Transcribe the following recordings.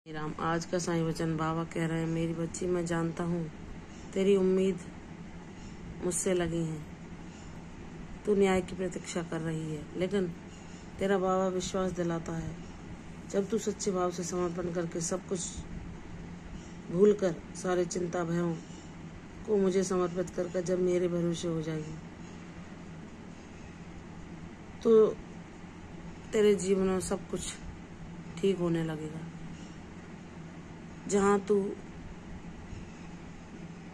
राम। आज का साईं वचन बाबा कह रहे हैं, मेरी बच्ची, मैं जानता हूँ तेरी उम्मीद मुझसे लगी है, तू न्याय की प्रतीक्षा कर रही है, लेकिन तेरा बाबा विश्वास दिलाता है, जब तू सच्चे भाव से समर्पण करके सब कुछ भूलकर सारे चिंता भयों को मुझे समर्पित करके जब मेरे भरोसे हो जाएगी, तो तेरे जीवन में सब कुछ ठीक होने लगेगा। जहाँ तू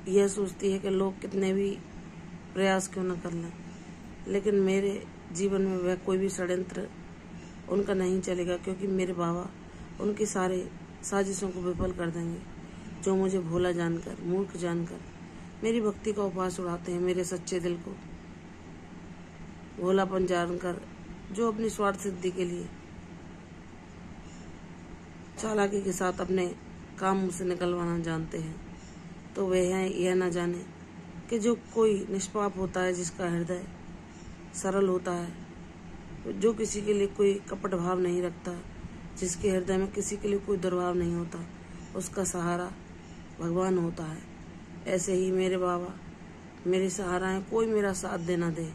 यह सोचती है कि लोग कितने भी प्रयास क्यों न कर लें, लेकिन मेरे जीवन में वह कोई भी षड्यंत्र उनका नहीं चलेगा, क्योंकि मेरे बाबा उनकी सारे साजिशों को विफल कर देंगे, जो मुझे भोला जानकर, मूर्ख जानकर मेरी भक्ति का उपहास उड़ाते हैं। मेरे सच्चे दिल को भोलापन जानकर जो अपनी स्वार्थ सिद्धि के लिए चालाकी के साथ अपने काम मुझसे निकलवाना जानते हैं, तो वे यह न जाने कि जो कोई निष्पाप होता है, जिसका हृदय सरल होता है, जो किसी के लिए कोई कपट भाव नहीं रखता, जिसके हृदय में किसी के लिए कोई दुर्भाव नहीं होता, उसका सहारा भगवान होता है। ऐसे ही मेरे बाबा मेरे सहारा हैं। कोई मेरा साथ देना दे,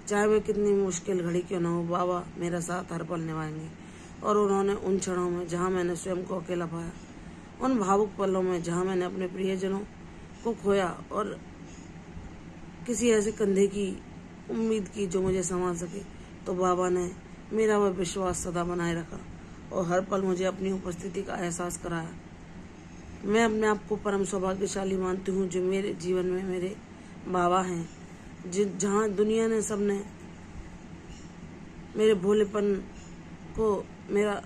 चाहे वह कितनी मुश्किल घड़ी क्यों न हो, बाबा मेरा साथ हर पल निभाएंगे। और उन्होंने उन क्षणों में जहाँ मैंने स्वयं को अकेला पाया, उन भावुक पलों में जहाँ मैंने अपने प्रियजनों को खोया और किसी ऐसे कंधे की उम्मीद की जो मुझे संभाल सके, तो बाबा ने मेरा वह विश्वास सदा बनाए रखा और हर पल मुझे अपनी उपस्थिति का एहसास कराया। मैं अपने आप को परम सौभाग्यशाली मानती हूँ जो मेरे जीवन में मेरे बाबा हैं, जहाँ दुनिया ने सबने मेरे भोलेपन को, मेरा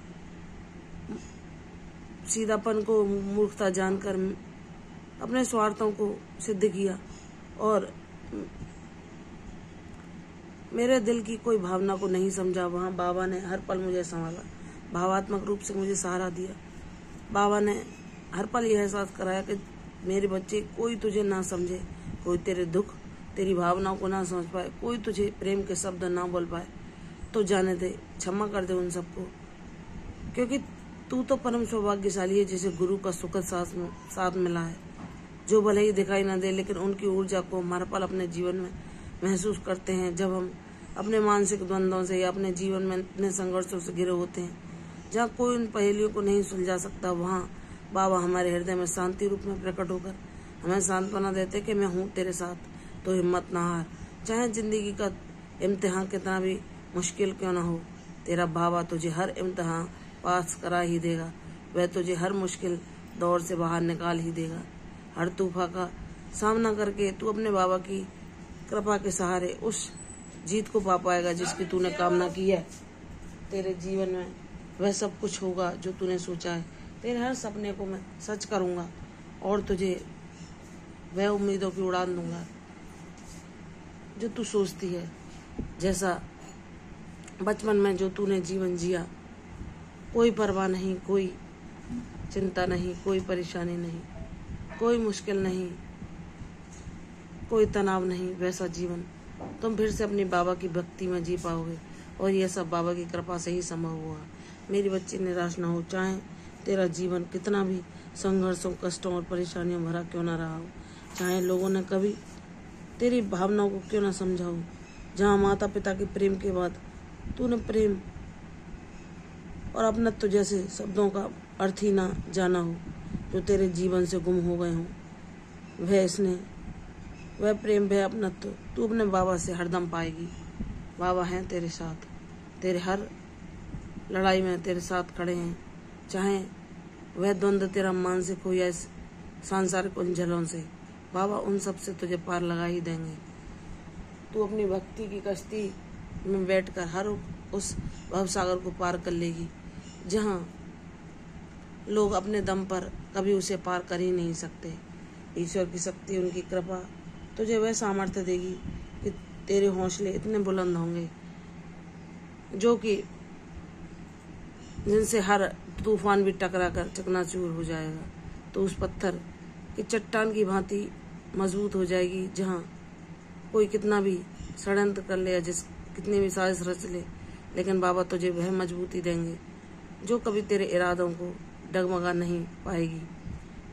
सीधापन को मूर्खता जानकर अपने स्वार्थों को सिद्ध किया और मेरे दिल की कोई भावना को नहीं समझा। वहाँ बाबा ने हर पल मुझे संभाला, भावात्मक रूप से मुझे सहारा दिया। बाबा ने हर पल यह एहसास कराया कि मेरे बच्चे, कोई तुझे ना समझे, कोई तेरे दुख, तेरी भावनाओं को ना समझ पाए, कोई तुझे प्रेम के शब्द ना बोल पाए, तो जाने दे, क्षमा कर दे उन सबको, क्योंकि तू तो परम सौभाग्यशाली है जिसे गुरु का सुखद साथ मिला है, जो भले ही दिखाई न दे, लेकिन उनकी ऊर्जा को हम हर पल अपने जीवन में महसूस करते हैं। जब हम अपने मानसिक द्वंद्वों से या अपने जीवन में इतने संघर्षों से घिरे होते हैं, जहाँ कोई उन पहेलियों को नहीं सुलझा सकता, वहाँ बाबा हमारे हृदय में शांति रूप में प्रकट होकर हमें सांत्वना देते कि मैं हूँ तेरे साथ, तो हिम्मत ना हार। चाहे जिंदगी का इम्तिहान कितना भी मुश्किल क्यों ना हो, तेरा बाबा तुझे हर इम्तिहान पास करा ही देगा। वह तुझे हर मुश्किल दौर से बाहर निकाल ही देगा। हर तूफान का सामना करके तू अपने बाबा की कृपा के सहारे उस जीत को पा पाएगा जिसकी तूने कामना की है। तेरे जीवन में वह सब कुछ होगा जो तूने सोचा है। तेरे हर सपने को मैं सच करूँगा और तुझे वह उम्मीदों की उड़ान दूंगा जो तू सोचती है। जैसा बचपन में जो तूने जीवन जिया, कोई परवाह नहीं, कोई चिंता नहीं, कोई परेशानी नहीं, कोई मुश्किल नहीं, कोई तनाव नहीं, वैसा जीवन तुम फिर से अपनी बाबा की भक्ति में जी पाओगे। और यह सब बाबा की कृपा से ही संभव हुआ। मेरी बच्ची, निराश न हो, चाहे तेरा जीवन कितना भी संघर्षों, कष्टों और परेशानियों भरा क्यों न रहा हो, चाहे लोगों ने कभी तेरी भावनाओं को क्यों न समझा हो, जहाँ माता पिता के प्रेम के बाद तूने प्रेम और अपनत्व जैसे शब्दों का अर्थ ही ना जाना हो, जो तेरे जीवन से गुम हो गए हों, वह प्रेम, वह अपनत्व तू अपने बाबा से हरदम पाएगी। बाबा हैं तेरे साथ, तेरे हर लड़ाई में तेरे साथ खड़े हैं, चाहे वह द्वंद्व तेरा मानसिक हो या सांसारिक उलझनों से, बाबा उन सब से तुझे पार लगा ही देंगे। तू अपनी भक्ति की कश्ती में बैठकर हर उस भवसागर को पार कर लेगी, जहाँ लोग अपने दम पर कभी उसे पार कर ही नहीं सकते। ईश्वर की शक्ति, उनकी कृपा तुझे वह सामर्थ्य देगी कि तेरे हौसले इतने बुलंद होंगे जो कि जिनसे हर तूफान भी टकरा कर चकनाचूर हो जाएगा, तो उस पत्थर की चट्टान की भांति मजबूत हो जाएगी। जहाँ कोई कितना भी षड्यंत्र कर ले या कितनी भी साजिश रच ले, लेकिन बाबा तुझे वह मजबूती देंगे जो कभी तेरे इरादों को डगमगा नहीं पाएगी।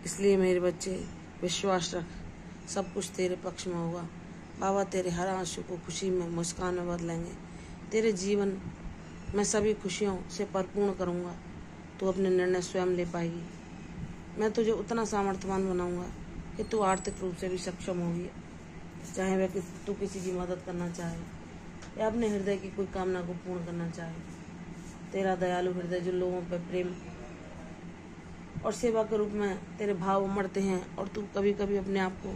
इसलिए मेरे बच्चे विश्वास रख, सब कुछ तेरे पक्ष में होगा। बाबा तेरे हर आंसू को खुशी में, मुस्कान में बदलेंगे। तेरे जीवन में सभी खुशियों से परिपूर्ण करूँगा। तू अपने निर्णय स्वयं ले पाएगी। मैं तुझे उतना सामर्थ्यवान बनाऊंगा कि तू आर्थिक रूप से भी सक्षम होगी। चाहे वह तू किसी की मदद करना चाहे या अपने हृदय की कोई कामना को पूर्ण करना चाहे। तेरा दयालु हृदय जो लोगों पर प्रेम और सेवा के रूप में तेरे भाव उमड़ते हैं, और तू कभी कभी अपने आप को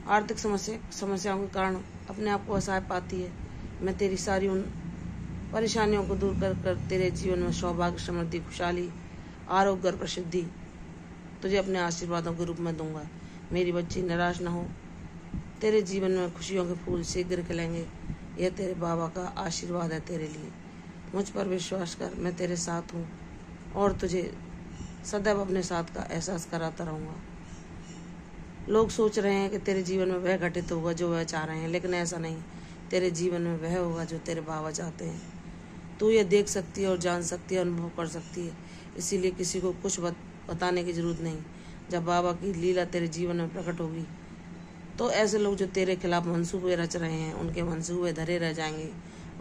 आर्थिक समस्याओं के कारण अपने आप को असहाय पाती है। मैं तेरी सारी उन परेशानियों को दूर कर कर तेरे जीवन में सौभाग्य, समृद्धि, खुशहाली, आरोग्य और प्रसिद्धि तुझे अपने आशीर्वादों के रूप में दूंगा। मेरी बच्ची निराश न हो, तेरे जीवन में खुशियों के फूल शीघ्र खिलेंगे। यह तेरे बाबा का आशीर्वाद है तेरे लिए। मुझ पर विश्वास कर, मैं तेरे साथ हूँ और तुझे सदैव अपने साथ का एहसास कराता रहूँगा। लोग सोच रहे हैं कि तेरे जीवन में वह घटित होगा जो वह चाह रहे हैं, लेकिन ऐसा नहीं। तेरे जीवन में वह होगा जो तेरे बाबा चाहते हैं। तू ये देख सकती है और जान सकती है, अनुभव कर सकती है। इसीलिए किसी को कुछ बताने की जरूरत नहीं। जब बाबा की लीला तेरे जीवन में प्रकट होगी तो ऐसे लोग जो तेरे खिलाफ मंसूबे रच रहे हैं, उनके मंसूबे धरे रह जाएंगे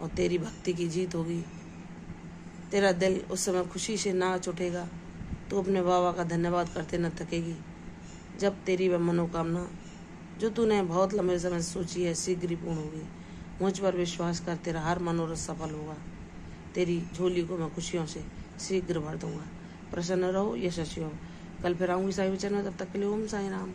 और तेरी भक्ति की जीत होगी। तेरा दिल उस समय खुशी से नाच उठेगा। तू अपने बाबा का धन्यवाद करते न थकेगी। जब तेरी वह मनोकामना जो तूने बहुत लंबे समय से सोची है शीघ्र ही पूर्ण होगी। मुझ पर विश्वास कर, तेरा हर मनोरथ सफल होगा। तेरी झोली को मैं खुशियों से शीघ्र भर दूंगा। प्रसन्न रहो, यशस्वी हो। कल फिर आऊंगी साई वचन में, तब तक के लिए ओम साई राम।